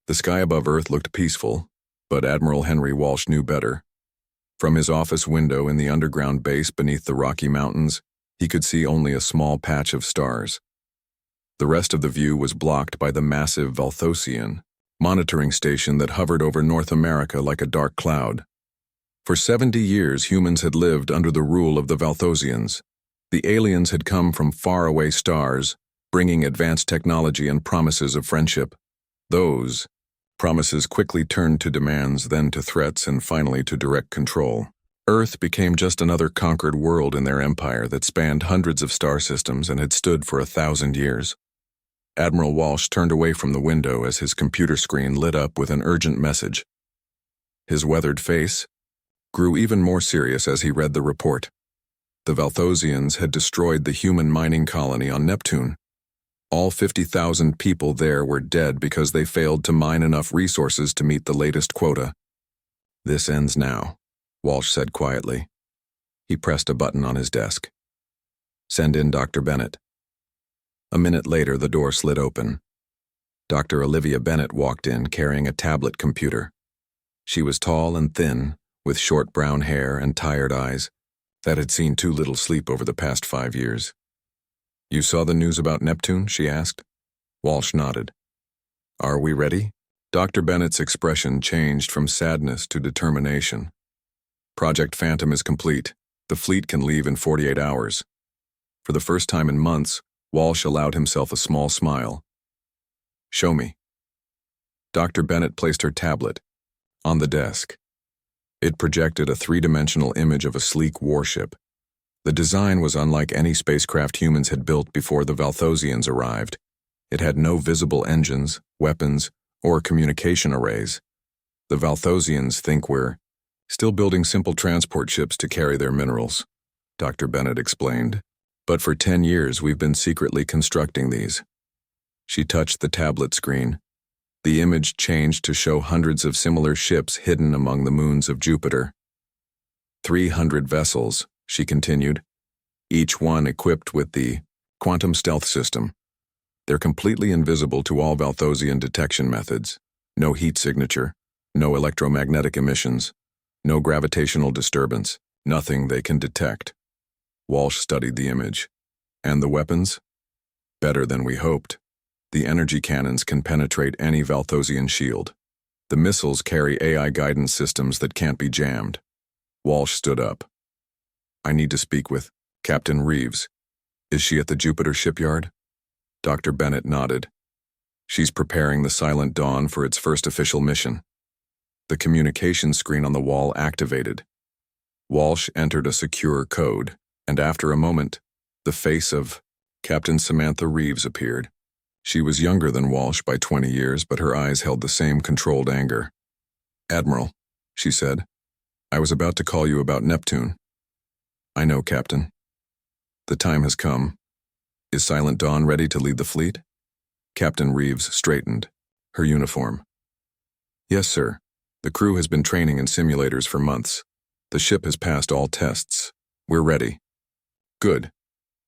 The sky above Earth looked peaceful, but Admiral Henry Walsh knew better. From his office window in the underground base beneath the Rocky Mountains, he could see only a small patch of stars. The rest of the view was blocked by the massive Valthosian monitoring station that hovered over North America like a dark cloud. For 70 years, humans had lived under the rule of the Valthosians. The aliens had come from faraway stars, bringing advanced technology and promises of friendship. Those promises quickly turned to demands, then to threats, and finally to direct control. Earth became just another conquered world in their empire that spanned hundreds of star systems and had stood for 1,000 years. Admiral Walsh turned away from the window as his computer screen lit up with an urgent message. His weathered face grew even more serious as he read the report. The Valthosians had destroyed the human mining colony on Neptune. All 50,000 people there were dead because they failed to mine enough resources to meet the latest quota. "This ends now," Walsh said quietly. He pressed a button on his desk. "Send in Dr. Bennett." A minute later, the door slid open. Dr. Olivia Bennett walked in carrying a tablet computer. She was tall and thin, with short brown hair and tired eyes that had seen too little sleep over the past 5 years. "You saw the news about Neptune?" she asked. Walsh nodded. "Are we ready?" Dr. Bennett's expression changed from sadness to determination. "Project Phantom is complete. The fleet can leave in 48 hours. For the first time in months, Walsh allowed himself a small smile. "Show me." Dr. Bennett placed her tablet on the desk. It projected a three-dimensional image of a sleek warship. The design was unlike any spacecraft humans had built before the Valthosians arrived. It had no visible engines, weapons, or communication arrays. The Valthosians think we're still building simple transport ships to carry their minerals, Dr. Bennett explained. "But for 10 years we've been secretly constructing these." She touched the tablet screen. The image changed to show hundreds of similar ships hidden among the moons of Jupiter. 300 vessels, she continued, each one equipped with the quantum stealth system. They're completely invisible to all Valthosian detection methods. No heat signature, no electromagnetic emissions, no gravitational disturbance, nothing they can detect. Walsh studied the image. "And the weapons?" "Better than we hoped. The energy cannons can penetrate any Valthosian shield. The missiles carry AI guidance systems that can't be jammed." Walsh stood up. "I need to speak with Captain Reeves. Is she at the Jupiter shipyard?" Dr. Bennett nodded. "She's preparing the Silent Dawn for its first official mission." The communication screen on the wall activated. Walsh entered a secure code, and after a moment, the face of Captain Samantha Reeves appeared. She was younger than Walsh by 20 years, but her eyes held the same controlled anger. "Admiral," she said, "I was about to call you about Neptune." "I know, Captain. The time has come. Is Silent Dawn ready to lead the fleet?" Captain Reeves straightened, her uniform. "Yes, sir. The crew has been training in simulators for months. The ship has passed all tests. We're ready." "Good.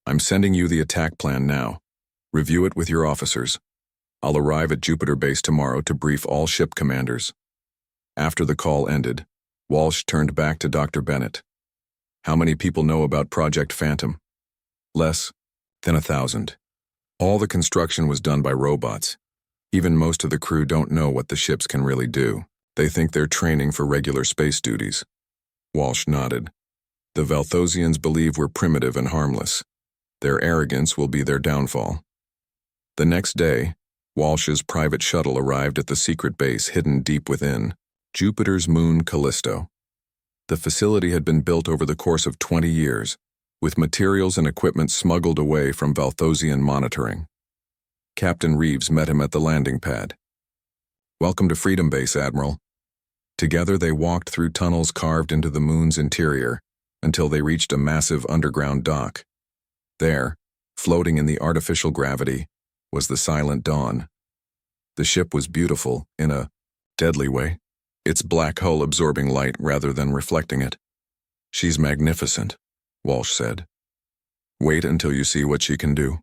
I'm sending you the attack plan now. Review it with your officers. I'll arrive at Jupiter Base tomorrow to brief all ship commanders." After the call ended, Walsh turned back to Dr. Bennett. "How many people know about Project Phantom?" "Less than 1,000. All the construction was done by robots. Even most of the crew don't know what the ships can really do. They think they're training for regular space duties." Walsh nodded. "The Valthosians believe we're primitive and harmless. Their arrogance will be their downfall." The next day, Walsh's private shuttle arrived at the secret base hidden deep within Jupiter's moon Callisto. The facility had been built over the course of 20 years, with materials and equipment smuggled away from Valthosian monitoring. Captain Reeves met him at the landing pad. "Welcome to Freedom Base, Admiral." Together they walked through tunnels carved into the moon's interior until they reached a massive underground dock. There, floating in the artificial gravity, was the Silent Dawn. The ship was beautiful in a deadly way, its black hull absorbing light rather than reflecting it. "She's magnificent," Walsh said. "Wait until you see what she can do,"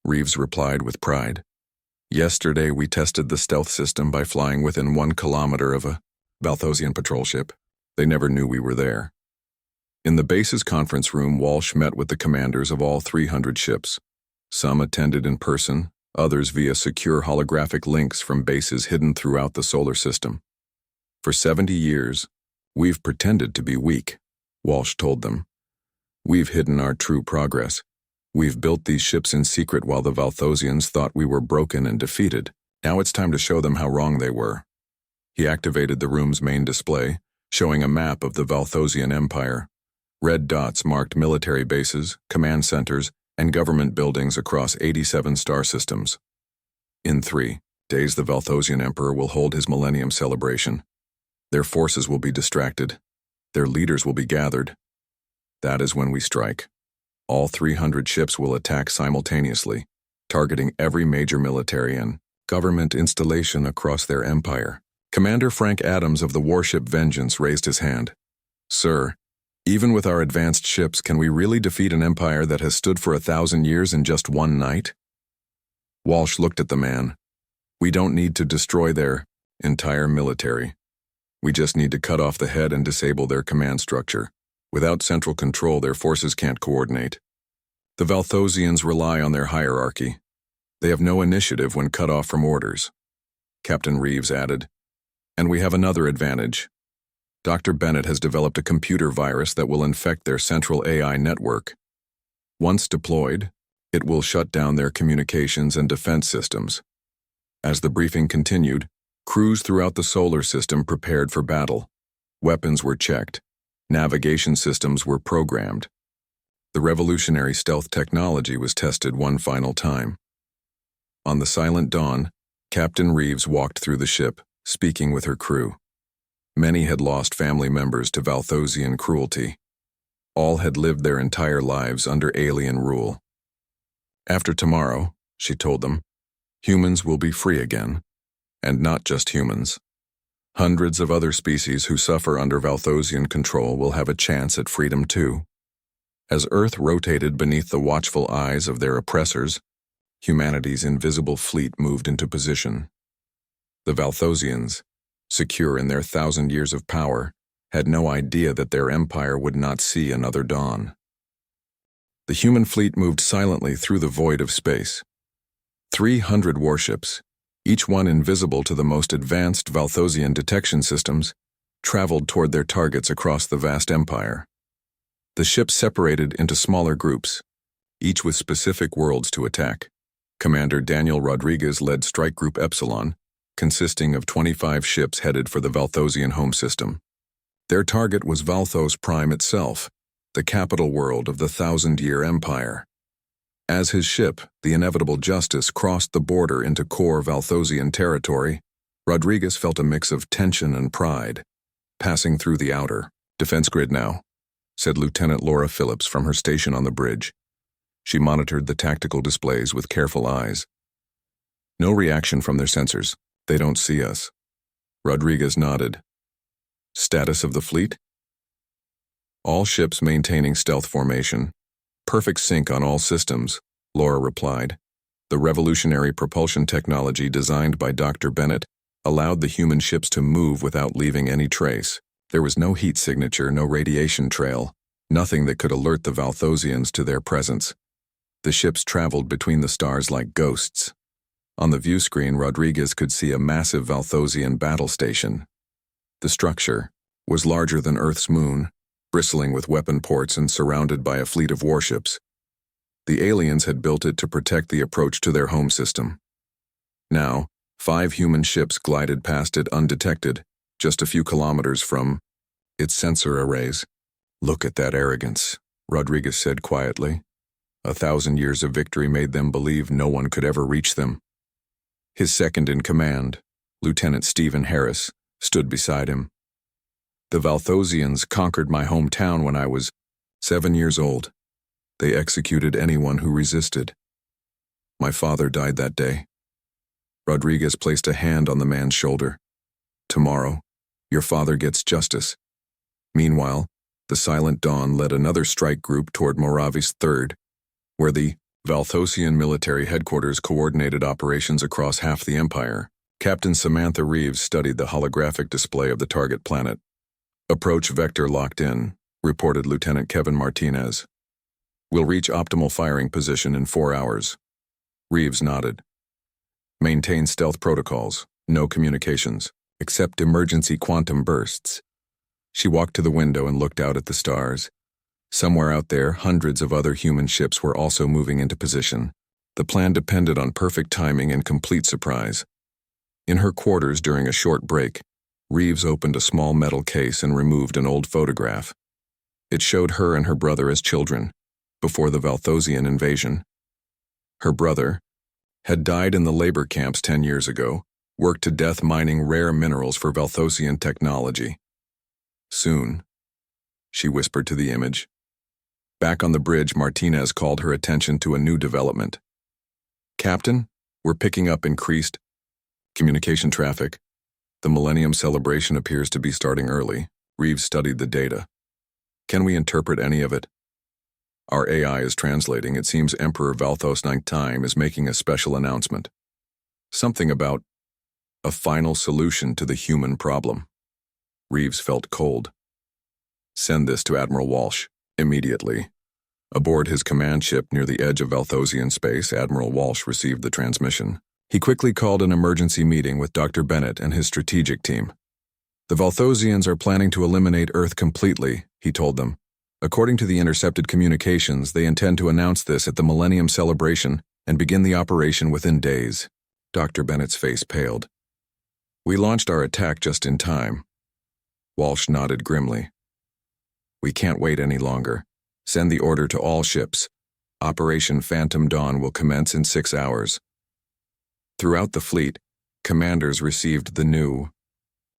Reeves replied with pride. Yesterday, we tested the stealth system by flying within 1 kilometer of a Valthosian patrol ship. They never knew we were there. In the base's conference room, Walsh met with the commanders of all 300 ships. Some attended in person, others via secure holographic links from bases hidden throughout the solar system. For 70 years, we've pretended to be weak, Walsh told them. We've hidden our true progress. We've built these ships in secret while the Valthosians thought we were broken and defeated. Now it's time to show them how wrong they were. He activated the room's main display, showing a map of the Valthosian Empire. Red dots marked military bases, command centers, and government buildings across 87 star systems. In 3 days, the Valthosian Emperor will hold his Millennium celebration. Their forces will be distracted. Their leaders will be gathered. That is when we strike. All 300 ships will attack simultaneously, targeting every major military and government installation across their empire. Commander Frank Adams of the warship Vengeance raised his hand. Sir, even with our advanced ships, can we really defeat an empire that has stood for 1,000 years in just one night? Walsh looked at the man. We don't need to destroy their entire military. We just need to cut off the head and disable their command structure. Without central control, their forces can't coordinate. The Valthosians rely on their hierarchy. They have no initiative when cut off from orders. Captain Reeves added, and we have another advantage. Dr. Bennett has developed a computer virus that will infect their central AI network. Once deployed, it will shut down their communications and defense systems. As the briefing continued, crews throughout the solar system prepared for battle. Weapons were checked. Navigation systems were programmed. The revolutionary stealth technology was tested one final time. On the silent dawn, Captain Reeves walked through the ship, speaking with her crew. Many had lost family members to Valthosian cruelty. All had lived their entire lives under alien rule. After tomorrow, she told them, humans will be free again. And not just humans. Hundreds of other species who suffer under Valthosian control will have a chance at freedom too. As Earth rotated beneath the watchful eyes of their oppressors, humanity's invisible fleet moved into position. The Valthosians, secure in their 1,000 years of power, had no idea that their empire would not see another dawn. The human fleet moved silently through the void of space. 300 warships, each one invisible to the most advanced Valthosian detection systems, traveled toward their targets across the vast empire. The ships separated into smaller groups, each with specific worlds to attack. Commander Daniel Rodriguez led Strike Group Epsilon, consisting of 25 ships headed for the Valthosian home system. Their target was Valthos Prime itself, the capital world of the 1,000-year empire. As his ship, the Inevitable Justice, crossed the border into core Valthosian territory, Rodriguez felt a mix of tension and pride. Passing through the outer defense grid now, said Lieutenant Laura Phillips from her station on the bridge. She monitored the tactical displays with careful eyes. No reaction from their sensors. They don't see us. Rodriguez nodded. Status of the fleet? All ships maintaining stealth formation. Perfect sync on all systems, Laura replied. The revolutionary propulsion technology designed by Dr. Bennett allowed the human ships to move without leaving any trace. There was no heat signature, no radiation trail, nothing that could alert the Valthosians to their presence. The ships traveled between the stars like ghosts. On the view screen, Rodriguez could see a massive Valthosian battle station. The structure was larger than Earth's moon, bristling with weapon ports and surrounded by a fleet of warships. The aliens had built it to protect the approach to their home system. Now, 5 human ships glided past it undetected, just a few kilometers from its sensor arrays. Look at that arrogance, Rodriguez said quietly. 1,000 years of victory made them believe no one could ever reach them. His second in command, Lieutenant Stephen Harris, stood beside him. The Valthosians conquered my hometown when I was 7 years old. They executed anyone who resisted. My father died that day. Rodriguez placed a hand on the man's shoulder. Tomorrow, your father gets justice. Meanwhile, the Silent Dawn led another strike group toward Moravi's third, where the Valthosian military headquarters coordinated operations across half the Empire. Captain Samantha Reeves studied the holographic display of the target planet. Approach vector locked in, reported Lieutenant Kevin Martinez. We'll reach optimal firing position in 4 hours. Reeves nodded. Maintain stealth protocols, no communications, except emergency quantum bursts. She walked to the window and looked out at the stars. Somewhere out there, hundreds of other human ships were also moving into position. The plan depended on perfect timing and complete surprise. In her quarters during a short break, Reeves opened a small metal case and removed an old photograph. It showed her and her brother as children, before the Valthosian invasion. Her brother had died in the labor camps 10 years ago, worked to death mining rare minerals for Valthosian technology. Soon, she whispered to the image. Back on the bridge, Martinez called her attention to a new development. Captain, we're picking up increased communication traffic. The Millennium celebration appears to be starting early. Reeves studied the data. Can we interpret any of it? Our AI is translating. It seems Emperor Valthos IX is making a special announcement. Something about a final solution to the human problem. Reeves felt cold. Send this to Admiral Walsh, immediately. Aboard his command ship near the edge of Valthosian space, Admiral Walsh received the transmission. He quickly called an emergency meeting with Dr. Bennett and his strategic team. The Valthosians are planning to eliminate Earth completely, he told them. According to the intercepted communications, they intend to announce this at the Millennium celebration and begin the operation within days. Dr. Bennett's face paled. We launched our attack just in time. Walsh nodded grimly. We can't wait any longer. Send the order to all ships. Operation Phantom Dawn will commence in 6 hours. Throughout the fleet, commanders received the new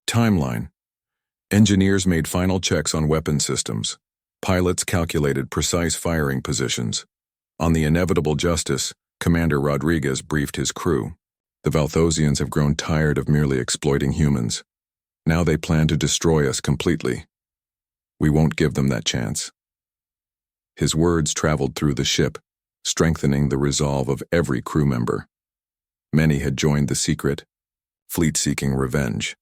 timeline. Engineers made final checks on weapon systems. Pilots calculated precise firing positions. On the inevitable justice, Commander Rodriguez briefed his crew. The Valthosians have grown tired of merely exploiting humans. Now they plan to destroy us completely. We won't give them that chance. His words traveled through the ship, strengthening the resolve of every crew member. Many had joined the secret, fleet-seeking revenge.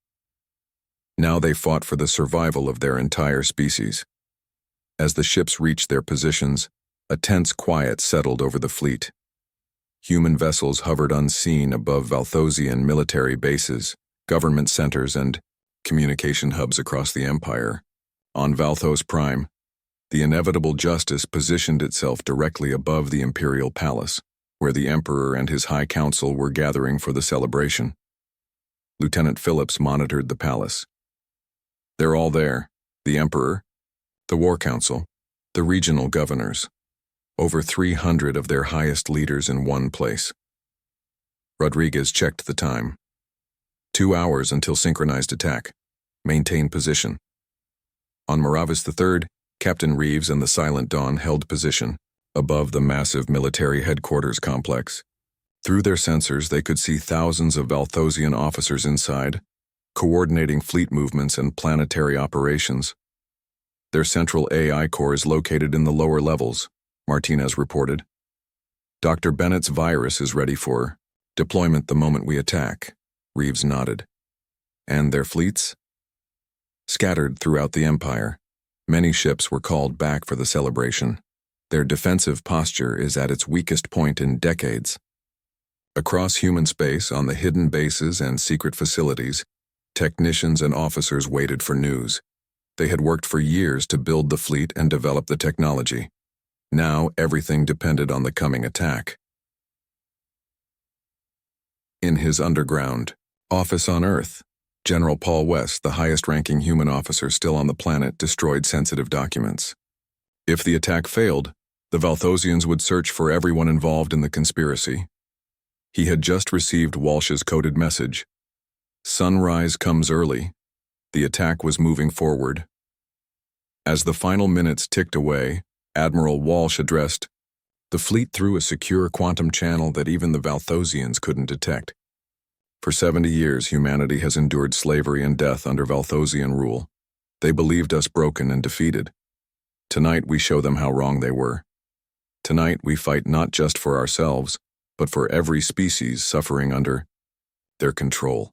Now they fought for the survival of their entire species. As the ships reached their positions, a tense quiet settled over the fleet. Human vessels hovered unseen above Valthosian military bases, government centers, and communication hubs across the Empire. On Valthos Prime, the inevitable justice positioned itself directly above the Imperial Palace, where the Emperor and his High Council were gathering for the celebration. Lieutenant Phillips monitored the palace. They're all there, the Emperor, the War Council, the regional governors. Over 300 of their highest leaders in one place. Rodriguez checked the time. 2 hours until synchronized attack. Maintain position. On Maravis III, Captain Reeves and the Silent Dawn held position, above the massive military headquarters complex. Through their sensors, they could see thousands of Valthosian officers inside, coordinating fleet movements and planetary operations. Their central AI core is located in the lower levels, Martinez reported. Dr. Bennett's virus is ready for deployment the moment we attack, Reeves nodded. And their fleets? Scattered throughout the Empire. Many ships were called back for the celebration. Their defensive posture is at its weakest point in decades. Across human space, on the hidden bases and secret facilities, technicians and officers waited for news. They had worked for years to build the fleet and develop the technology. Now everything depended on the coming attack. In his underground office on Earth, General Paul West, the highest-ranking human officer still on the planet, destroyed sensitive documents. If the attack failed, the Valthosians would search for everyone involved in the conspiracy. He had just received Walsh's coded message. Sunrise comes early. The attack was moving forward. As the final minutes ticked away, Admiral Walsh addressed the fleet through a secure quantum channel that even the Valthosians couldn't detect. For 70 years, humanity has endured slavery and death under Valthosian rule. They believed us broken and defeated. Tonight, we show them how wrong they were. Tonight we fight not just for ourselves, but for every species suffering under their control.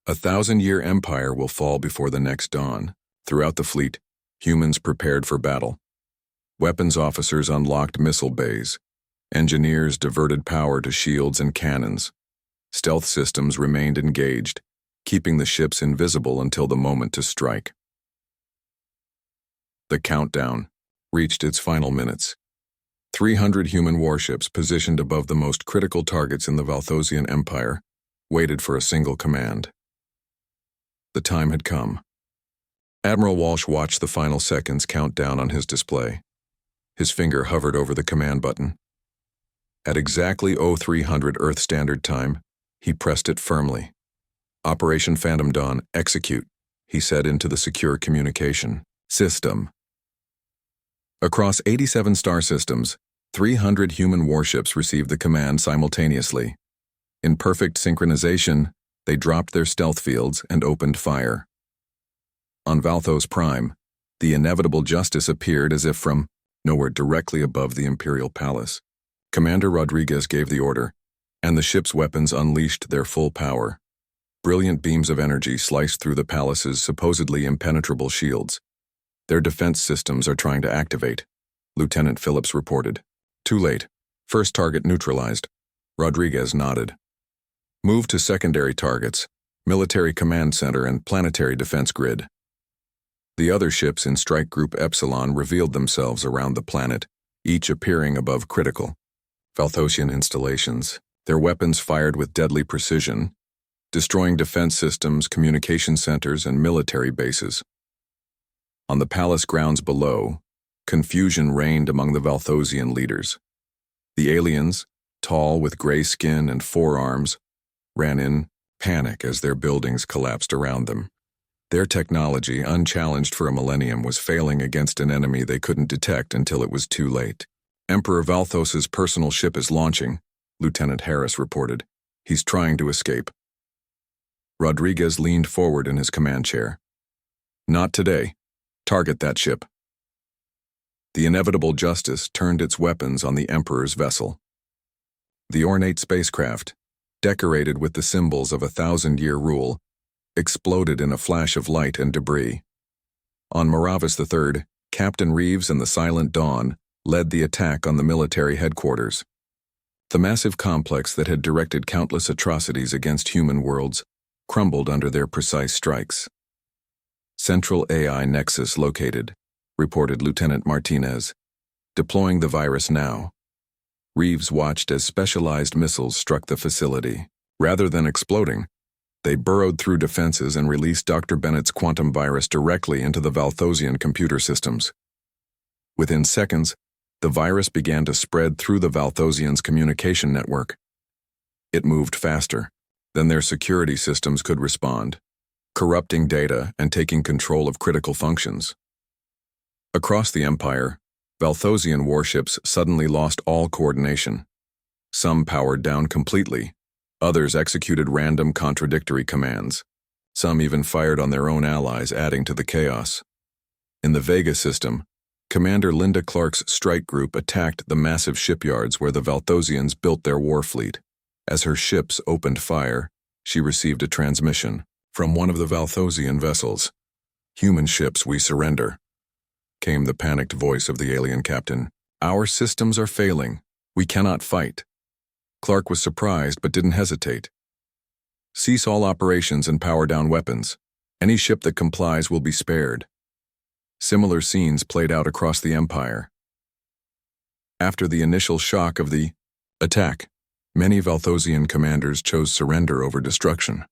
1,000-year empire will fall before the next dawn. Throughout the fleet, humans prepared for battle. Weapons officers unlocked missile bays. Engineers diverted power to shields and cannons. Stealth systems remained engaged, keeping the ships invisible until the moment to strike. The countdown reached its final minutes. 300 human warships positioned above the most critical targets in the Valthosian Empire waited for a single command. The time had come. Admiral Walsh watched the final seconds count down on his display. His finger hovered over the command button. At exactly 0300 Earth Standard Time, he pressed it firmly. "Operation Phantom Dawn, execute," he said into the secure communication system. Across 87 star systems, 300 human warships received the command simultaneously. In perfect synchronization, they dropped their stealth fields and opened fire. On Valthos Prime, the inevitable justice appeared as if from nowhere directly above the Imperial Palace. Commander Rodriguez gave the order, and the ship's weapons unleashed their full power. Brilliant beams of energy sliced through the palace's supposedly impenetrable shields. "Their defense systems are trying to activate," Lieutenant Phillips reported. "Too late. First target neutralized." Rodriguez nodded. "Move to secondary targets, Military Command Center and Planetary Defense Grid." The other ships in Strike Group Epsilon revealed themselves around the planet, each appearing above critical Valthosian installations, their weapons fired with deadly precision, destroying defense systems, communication centers, and military bases. On the palace grounds below, confusion reigned among the Valthosian leaders. The aliens, tall with gray skin and forearms, ran in panic as their buildings collapsed around them. Their technology, unchallenged for a millennium, was failing against an enemy they couldn't detect until it was too late. "Emperor Valthos's personal ship is launching," Lieutenant Harris reported. "He's trying to escape." Rodriguez leaned forward in his command chair. "Not today. Target that ship." The inevitable justice turned its weapons on the Emperor's vessel. The ornate spacecraft, decorated with the symbols of 1,000-year rule, exploded in a flash of light and debris. On Maravis III, Captain Reeves and the Silent Dawn led the attack on the military headquarters. The massive complex that had directed countless atrocities against human worlds crumbled under their precise strikes. "Central AI Nexus located," reported Lieutenant Martinez. "Deploying the virus now." Reeves watched as specialized missiles struck the facility. Rather than exploding, they burrowed through defenses and released Dr. Bennett's quantum virus directly into the Valthosian computer systems. Within seconds, the virus began to spread through the Valthosians' communication network. It moved faster than their security systems could respond, corrupting data and taking control of critical functions. Across the Empire, Valthosian warships suddenly lost all coordination. Some powered down completely. Others executed random contradictory commands. Some even fired on their own allies, adding to the chaos. In the Vega system, Commander Linda Clark's strike group attacked the massive shipyards where the Valthosians built their war fleet. As her ships opened fire, she received a transmission from one of the Valthosian vessels. "Human ships, we surrender," came the panicked voice of the alien captain. "Our systems are failing. We cannot fight." Clark was surprised but didn't hesitate. "Cease all operations and power down weapons. Any ship that complies will be spared." Similar scenes played out across the Empire. After the initial shock of the attack, many Valthosian commanders chose surrender over destruction.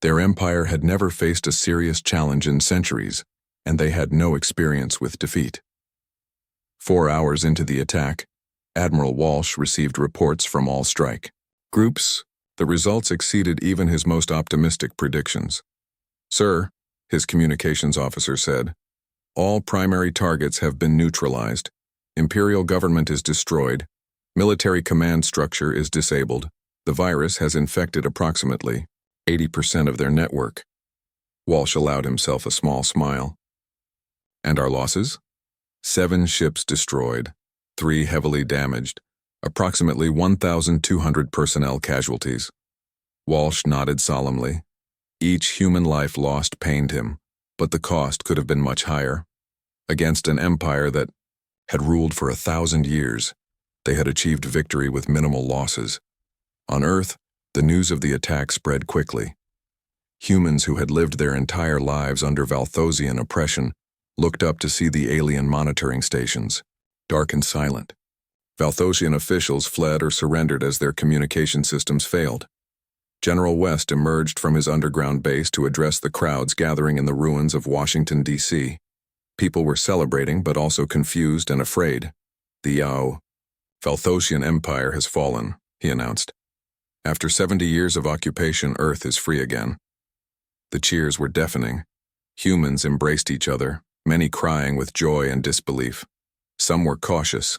Their empire had never faced a serious challenge in centuries, and they had no experience with defeat. 4 hours into the attack, Admiral Walsh received reports from all strike groups. The results exceeded even his most optimistic predictions. "Sir," his communications officer said, "all primary targets have been neutralized. Imperial government is destroyed. Military command structure is disabled. The virus has infected approximately 80% of their network." Walsh allowed himself a small smile. "And our losses?" 7 ships destroyed, 3 heavily damaged, approximately 1,200 personnel casualties. Walsh nodded solemnly. Each human life lost pained him, but the cost could have been much higher. Against an empire that had ruled for 1,000 years, they had achieved victory with minimal losses. On Earth, the news of the attack spread quickly. Humans who had lived their entire lives under Valthosian oppression looked up to see the alien monitoring stations, dark and silent. Valthosian officials fled or surrendered as their communication systems failed. General West emerged from his underground base to address the crowds gathering in the ruins of Washington, D.C. People were celebrating but also confused and afraid. The Valthosian Empire has fallen, he announced. After 70 years of occupation, Earth is free again. The cheers were deafening. Humans embraced each other, many crying with joy and disbelief. Some were cautious,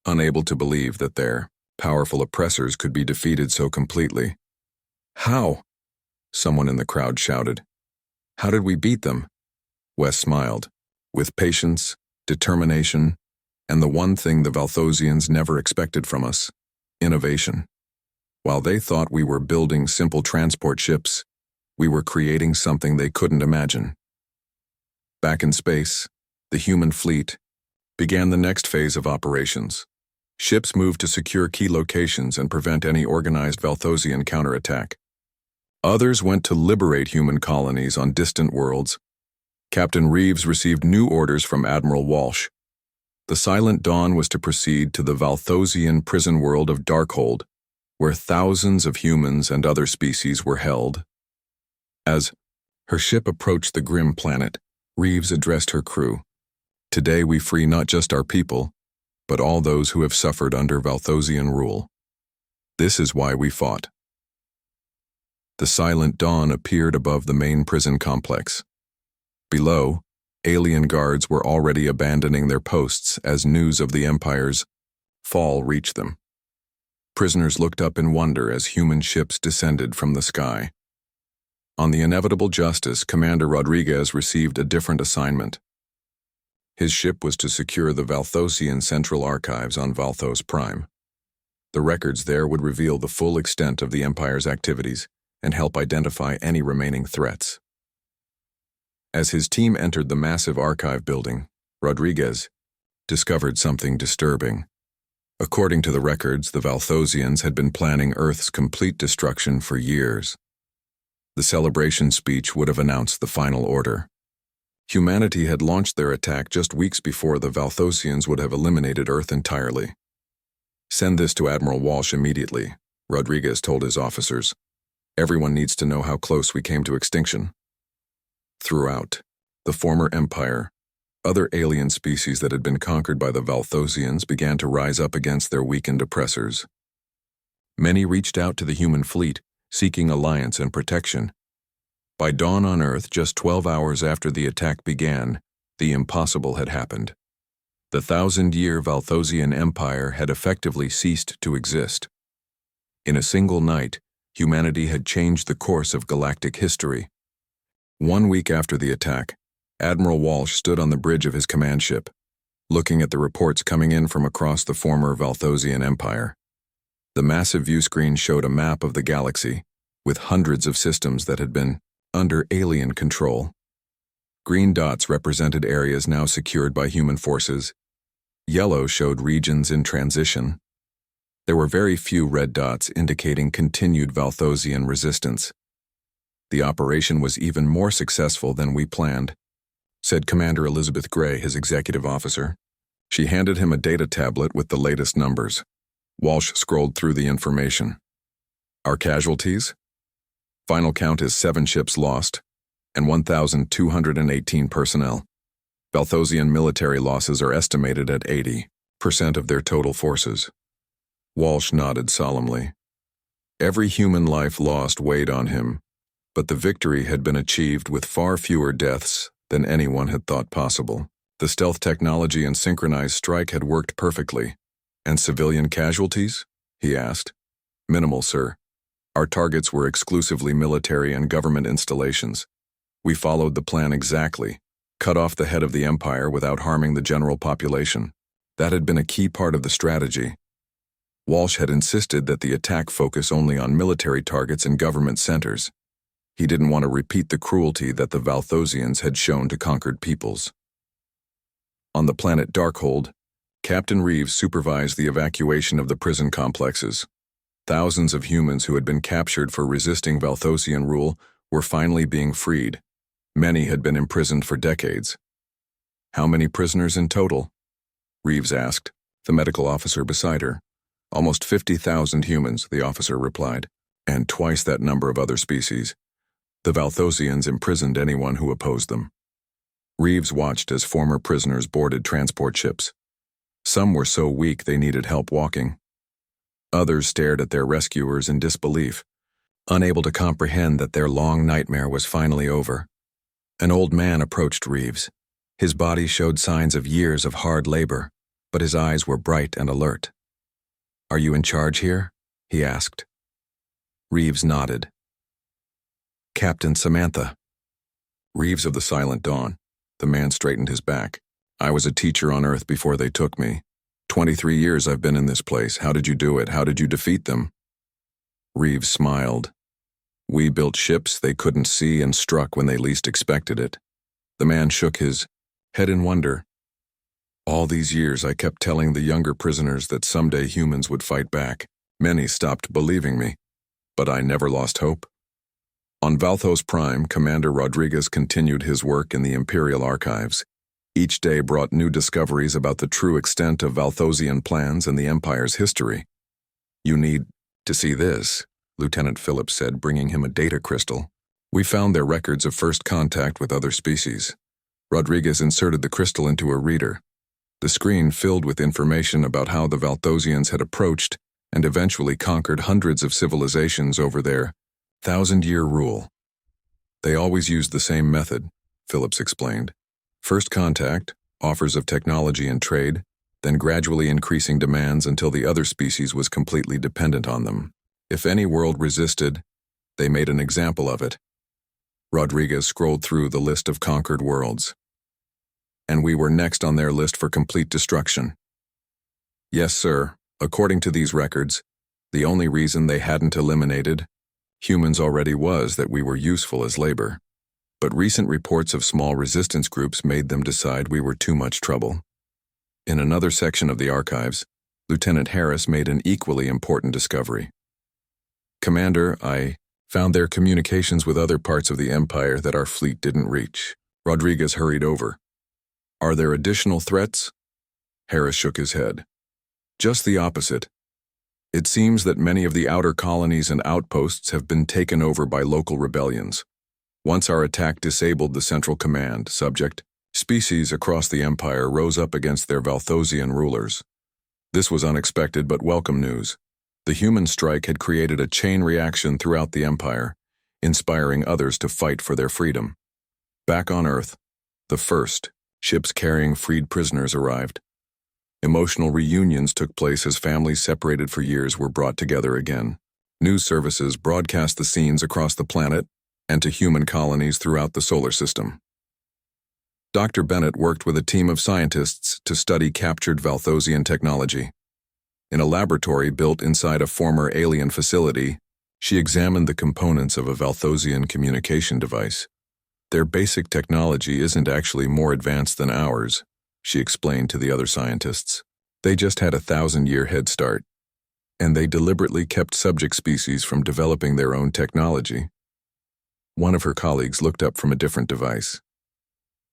unable to believe that their powerful oppressors could be defeated so completely. How? Someone in the crowd shouted. How did we beat them? Wes smiled. With patience, determination, and the one thing the Valthosians never expected from us, innovation. While they thought we were building simple transport ships, we were creating something they couldn't imagine. Back in space, the human fleet began the next phase of operations. Ships moved to secure key locations and prevent any organized Valthosian counterattack. Others went to liberate human colonies on distant worlds. Captain Reeves received new orders from Admiral Walsh. The Silent Dawn was to proceed to the Valthosian prison world of Darkhold, where thousands of humans and other species were held. As her ship approached the grim planet, Reeves addressed her crew. Today we free not just our people, but all those who have suffered under Valthosian rule. This is why we fought. The Silent Dawn appeared above the main prison complex. Below, alien guards were already abandoning their posts as news of the Empire's fall reached them. Prisoners looked up in wonder as human ships descended from the sky. On the inevitable justice, Commander Rodriguez received a different assignment. His ship was to secure the Valthosian Central Archives on Valthos Prime. The records there would reveal the full extent of the Empire's activities and help identify any remaining threats. As his team entered the massive archive building, Rodriguez discovered something disturbing. According to the records, the Valthosians had been planning Earth's complete destruction for years. The celebration speech would have announced the final order. Humanity had launched their attack just weeks before the Valthosians would have eliminated Earth entirely. Send this to Admiral Walsh immediately, Rodriguez told his officers. Everyone needs to know how close we came to extinction. Throughout the former Empire, other alien species that had been conquered by the Valthosians began to rise up against their weakened oppressors. Many reached out to the human fleet, seeking alliance and protection. By dawn on Earth, just 12 hours after the attack began, the impossible had happened. The 1,000-year Valthosian Empire had effectively ceased to exist. In a single night, humanity had changed the course of galactic history. 1 week after the attack, Admiral Walsh stood on the bridge of his command ship, looking at the reports coming in from across the former Valthosian Empire. The massive viewscreen showed a map of the galaxy, with hundreds of systems that had been under alien control. Green dots represented areas now secured by human forces. Yellow showed regions in transition. There were very few red dots indicating continued Valthosian resistance. The operation was even more successful than we planned, said Commander Elizabeth Gray, his executive officer. She handed him a data tablet with the latest numbers. Walsh scrolled through the information. Our casualties? Final count is 7 ships lost and 1,218 personnel. Valthosian military losses are estimated at 80% of their total forces. Walsh nodded solemnly. Every human life lost weighed on him, but the victory had been achieved with far fewer deaths than anyone had thought possible. The stealth technology and synchronized strike had worked perfectly. And civilian casualties? He asked. Minimal, sir. Our targets were exclusively military and government installations. We followed the plan exactly, cut off the head of the empire without harming the general population. That had been a key part of the strategy. Walsh had insisted that the attack focus only on military targets and government centers. He didn't want to repeat the cruelty that the Valthosians had shown to conquered peoples. On the planet Darkhold, Captain Reeves supervised the evacuation of the prison complexes. Thousands of humans who had been captured for resisting Valthosian rule were finally being freed. Many had been imprisoned for decades. "How many prisoners in total?" Reeves asked, the medical officer beside her. "Almost 50,000 humans," the officer replied, "and twice that number of other species. The Valthosians imprisoned anyone who opposed them." Reeves watched as former prisoners boarded transport ships. Some were so weak they needed help walking. Others stared at their rescuers in disbelief, unable to comprehend that their long nightmare was finally over. An old man approached Reeves. His body showed signs of years of hard labor, but his eyes were bright and alert. "Are you in charge here?" he asked. Reeves nodded. "Captain Samantha." Reeves of the Silent Dawn. The man straightened his back. "I was a teacher on Earth before they took me. 23 years I've been in this place. How did you do it? How did you defeat them?" Reeves smiled. "We built ships they couldn't see and struck when they least expected it." The man shook his head in wonder. "All these years I kept telling the younger prisoners that someday humans would fight back. Many stopped believing me, but I never lost hope." On Valthos Prime, Commander Rodriguez continued his work in the Imperial Archives. Each day brought new discoveries about the true extent of Valthosian plans and the Empire's history. "You need to see this," Lieutenant Phillips said, bringing him a data crystal. "We found their records of first contact with other species." Rodriguez inserted the crystal into a reader. The screen filled with information about how the Valthosians had approached and eventually conquered hundreds of civilizations over their 1,000-year rule. "They always used the same method," Phillips explained. "First contact, offers of technology and trade, then gradually increasing demands until the other species was completely dependent on them. If any world resisted, they made an example of it." Rodriguez scrolled through the list of conquered worlds. "And we were next on their list for complete destruction." "Yes, sir. According to these records, the only reason they hadn't eliminated humans already was that we were useful as labor. But recent reports of small resistance groups made them decide we were too much trouble." In another section of the archives, Lieutenant Harris made an equally important discovery. "Commander, I found their communications with other parts of the Empire that our fleet didn't reach." Rodriguez hurried over. "Are there additional threats?" Harris shook his head. "Just the opposite. It seems that many of the outer colonies and outposts have been taken over by local rebellions. Once our attack disabled the central command, species across the Empire rose up against their Valthosian rulers. This was unexpected but welcome news. The human strike had created a chain reaction throughout the Empire, inspiring others to fight for their freedom. Back on Earth, the first ships carrying freed prisoners arrived. Emotional reunions took place as families separated for years were brought together again. News services broadcast the scenes across the planet and to human colonies throughout the solar system. Dr. Bennett worked with a team of scientists to study captured Valthosian technology. In a laboratory built inside a former alien facility, she examined the components of a Valthosian communication device. "Their basic technology isn't actually more advanced than ours," she explained to the other scientists. "They just had a 1,000-year head start, and they deliberately kept subject species from developing their own technology." One of her colleagues looked up from a different device.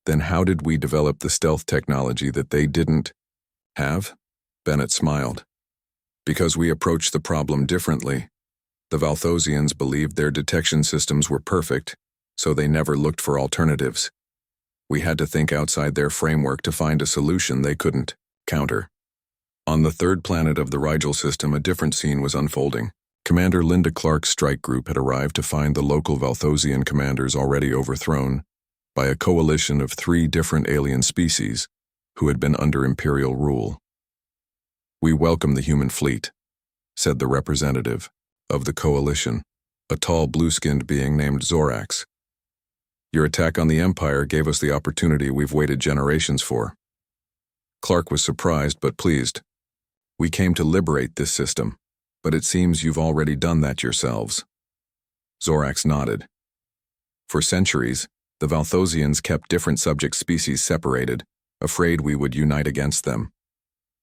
"Then how did we develop the stealth technology that they didn't have?" Bennett smiled. "Because we approached the problem differently. The Valthosians believed their detection systems were perfect, so they never looked for alternatives. We had to think outside their framework to find a solution they couldn't counter." On the third planet of the Rigel system, a different scene was unfolding. Commander Linda Clark's strike group had arrived to find the local Valthosian commanders already overthrown by a coalition of 3 different alien species who had been under Imperial rule. "We welcome the human fleet," said the representative of the coalition, a tall blue-skinned being named Zorax. "Your attack on the Empire gave us the opportunity we've waited generations for." Clark was surprised but pleased. "We came to liberate this system, but it seems you've already done that yourselves." Zorax nodded. "For centuries, the Valthosians kept different subject species separated, afraid we would unite against them.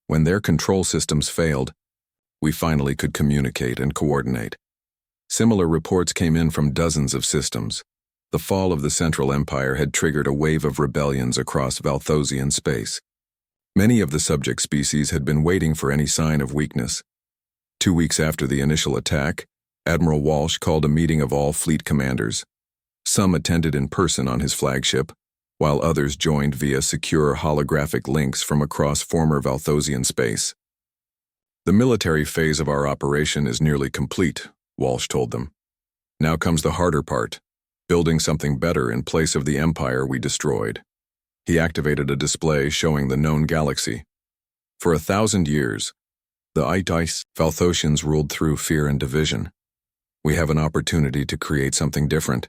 When their control systems failed, we finally could communicate and coordinate. Similar reports came in from dozens of systems. The fall of the Central Empire had triggered a wave of rebellions across Valthosian space. Many of the subject species had been waiting for any sign of weakness. 2 weeks after the initial attack, Admiral Walsh called a meeting of all fleet commanders. Some attended in person on his flagship, while others joined via secure holographic links from across former Valthosian space. "The military phase of our operation is nearly complete," Walsh told them. "Now comes the harder part, building something better in place of the empire we destroyed." He activated a display showing the known galaxy. For 1,000 years, the Ice Valthosians ruled through fear and division. We have an opportunity to create something different,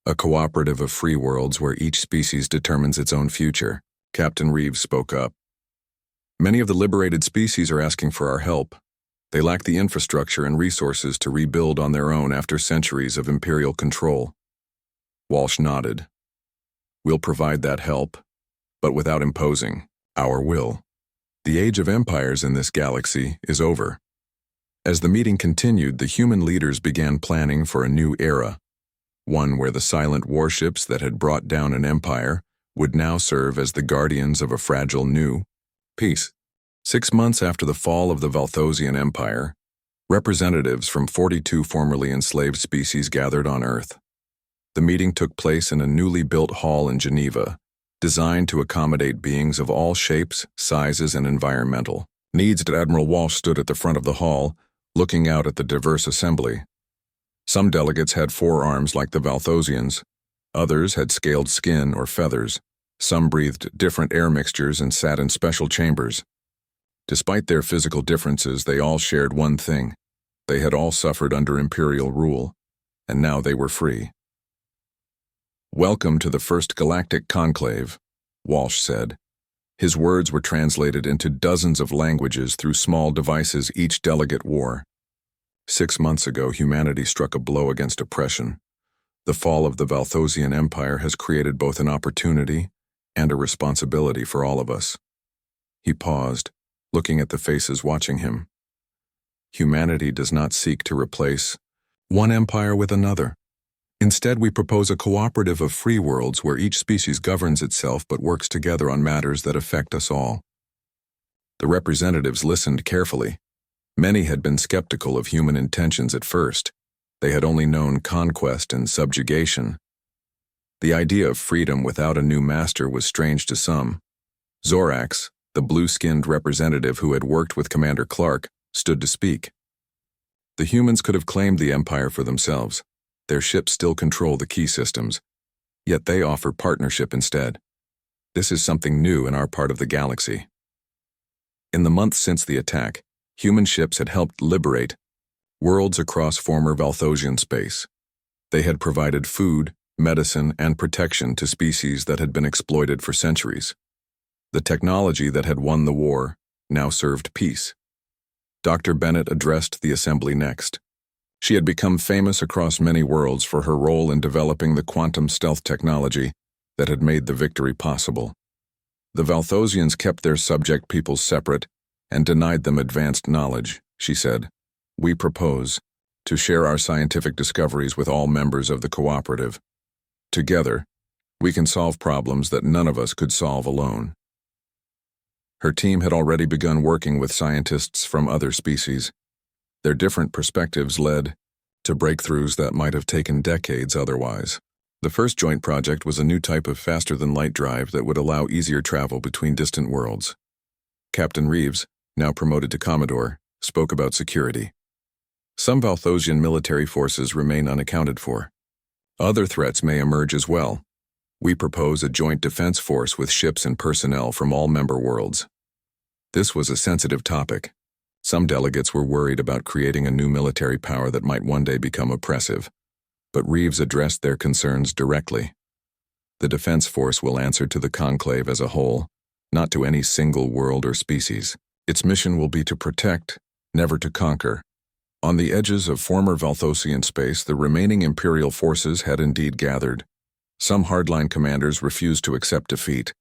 a cooperative of free worlds where each species determines its own future. Captain Reeves spoke up. "Many of the liberated species are asking for our help. They lack the infrastructure and resources to rebuild on their own after centuries of imperial control." Walsh nodded. "We'll provide that help, but without imposing our will. The age of empires in this galaxy is over." As the meeting continued, the human leaders began planning for a new era, one where the silent warships that had brought down an empire would now serve as the guardians of a fragile new peace. 6 months after the fall of the Valthosian Empire, representatives from 42 formerly enslaved species gathered on Earth. The meeting took place in a newly built hall in Geneva, designed to accommodate beings of all shapes, sizes, and environmental needs. Admiral Walsh stood at the front of the hall, looking out at the diverse assembly. Some delegates had 4 arms like the Valthosians, others had scaled skin or feathers, some breathed different air mixtures and sat in special chambers. Despite their physical differences, they all shared one thing: they had all suffered under imperial rule, and now they were free. "Welcome to the first Galactic Conclave," Walsh said. His words were translated into dozens of languages through small devices each delegate wore. 6 months ago, humanity struck a blow against oppression. The fall of the Valthosian Empire has created both an opportunity and a responsibility for all of us. He paused, looking at the faces watching him. "Humanity does not seek to replace one empire with another. Instead, we propose a cooperative of free worlds where each species governs itself but works together on matters that affect us all." The representatives listened carefully. Many had been skeptical of human intentions at first. They had only known conquest and subjugation. The idea of freedom without a new master was strange to some. Zorax, the blue-skinned representative who had worked with Commander Clark, stood to speak. "The humans could have claimed the empire for themselves. Their ships still control the key systems, yet they offer partnership instead. This is something new in our part of the galaxy." In the months since the attack, human ships had helped liberate worlds across former Valthosian space. They had provided food, medicine, and protection to species that had been exploited for centuries. The technology that had won the war now served peace. Dr. Bennett addressed the assembly next. She had become famous across many worlds for her role in developing the quantum stealth technology that had made the victory possible. "The Valthosians kept their subject peoples separate and denied them advanced knowledge," she said. "We propose to share our scientific discoveries with all members of the cooperative. Together, we can solve problems that none of us could solve alone." Her team had already begun working with scientists from other species. Their different perspectives led to breakthroughs that might have taken decades otherwise. The first joint project was a new type of faster-than-light drive that would allow easier travel between distant worlds. Captain Reeves, now promoted to Commodore, spoke about security. "Some Valthosian military forces remain unaccounted for. Other threats may emerge as well. We propose a joint defense force with ships and personnel from all member worlds." This was a sensitive topic. Some delegates were worried about creating a new military power that might one day become oppressive, but Reeves addressed their concerns directly. "The defense force will answer to the conclave as a whole, not to any single world or species. Its mission will be to protect, never to conquer. On the edges of former Valthosian space, the remaining Imperial forces had indeed gathered. Some hardline commanders refused to accept defeat,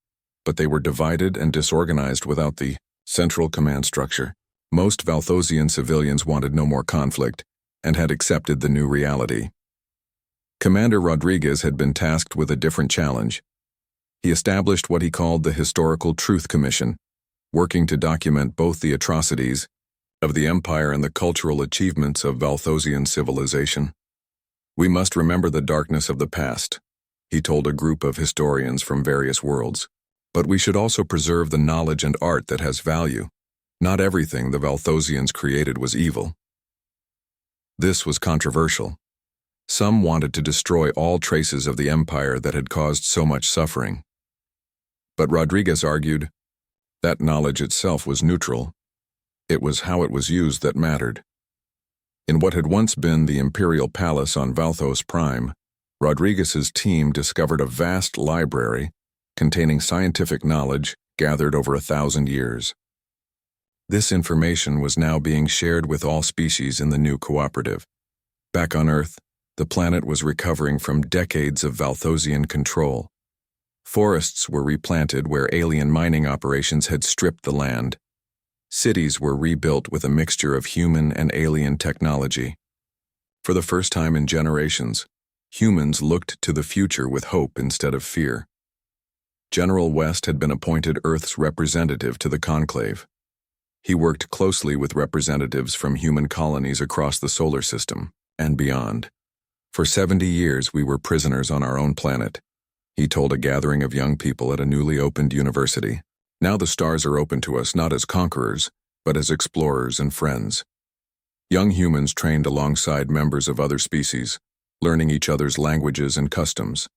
but they were divided and disorganized without the central command structure. Most Valthosian civilians wanted no more conflict and had accepted the new reality. Commander Rodriguez had been tasked with a different challenge. He established what he called the Historical Truth Commission, working to document both the atrocities of the Empire and the cultural achievements of Valthosian civilization. "We must remember the darkness of the past," he told a group of historians from various worlds. "But we should also preserve the knowledge and art that has value. Not everything the Valthosians created was evil." This was controversial. Some wanted to destroy all traces of the Empire that had caused so much suffering. But Rodriguez argued that knowledge itself was neutral. It was how it was used that mattered. In what had once been the Imperial Palace on Valthos Prime, Rodriguez's team discovered a vast library containing scientific knowledge gathered over 1,000 years. This information was now being shared with all species in the new cooperative. Back on Earth, the planet was recovering from decades of Valthosian control. Forests were replanted where alien mining operations had stripped the land. Cities were rebuilt with a mixture of human and alien technology. For the first time in generations, humans looked to the future with hope instead of fear. General West had been appointed Earth's representative to the conclave. He worked closely with representatives from human colonies across the solar system and beyond. "For 70 years we were prisoners on our own planet," he told a gathering of young people at a newly opened university. "Now the stars are open to us not as conquerors, but as explorers and friends." Young humans trained alongside members of other species, learning each other's languages and customs.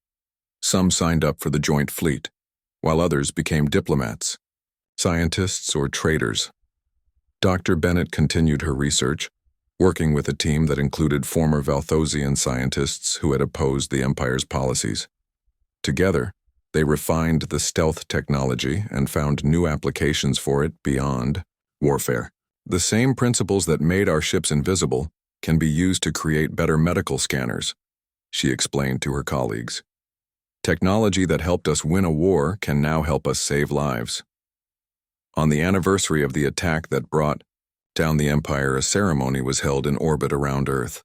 Some signed up for the joint fleet, while others became diplomats, scientists, or traders. Dr. Bennett continued her research, working with a team that included former Valthosian scientists who had opposed the Empire's policies. Together, they refined the stealth technology and found new applications for it beyond warfare. "The same principles that made our ships invisible can be used to create better medical scanners," she explained to her colleagues. "Technology that helped us win a war can now help us save lives." On the anniversary of the attack that brought down the Empire, a ceremony was held in orbit around Earth.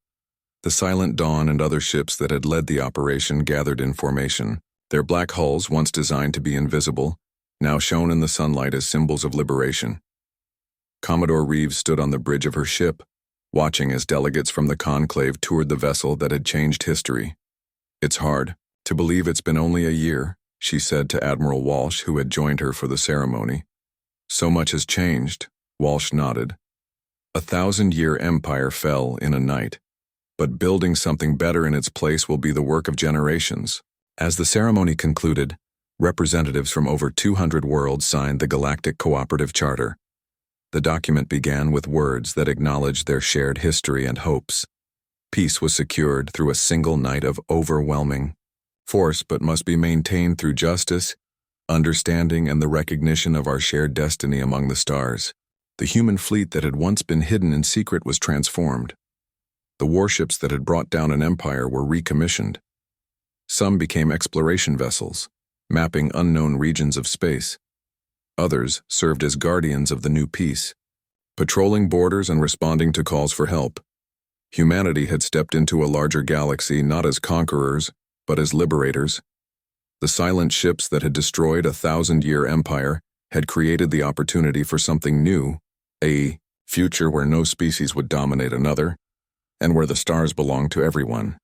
The Silent Dawn and other ships that had led the operation gathered in formation, their black hulls, once designed to be invisible, now shone in the sunlight as symbols of liberation. Commodore Reeves stood on the bridge of her ship, watching as delegates from the conclave toured the vessel that had changed history. "It's hard to believe it's been only a year," she said to Admiral Walsh, who had joined her for the ceremony. "So much has changed," Walsh nodded. "A 1,000-year empire fell in a night, but building something better in its place will be the work of generations." As the ceremony concluded, representatives from over 200 worlds signed the Galactic Cooperative Charter. The document began with words that acknowledged their shared history and hopes. Peace was secured through a single night of overwhelming force, but must be maintained through justice, understanding, and the recognition of our shared destiny among the stars. The human fleet that had once been hidden in secret was transformed. The warships that had brought down an empire were recommissioned. Some became exploration vessels, mapping unknown regions of space. Others served as guardians of the new peace, patrolling borders and responding to calls for help. Humanity had stepped into a larger galaxy not as conquerors, but as liberators. The silent ships that had destroyed a 1,000-year empire had created the opportunity for something new, a future where no species would dominate another, and where the stars belonged to everyone.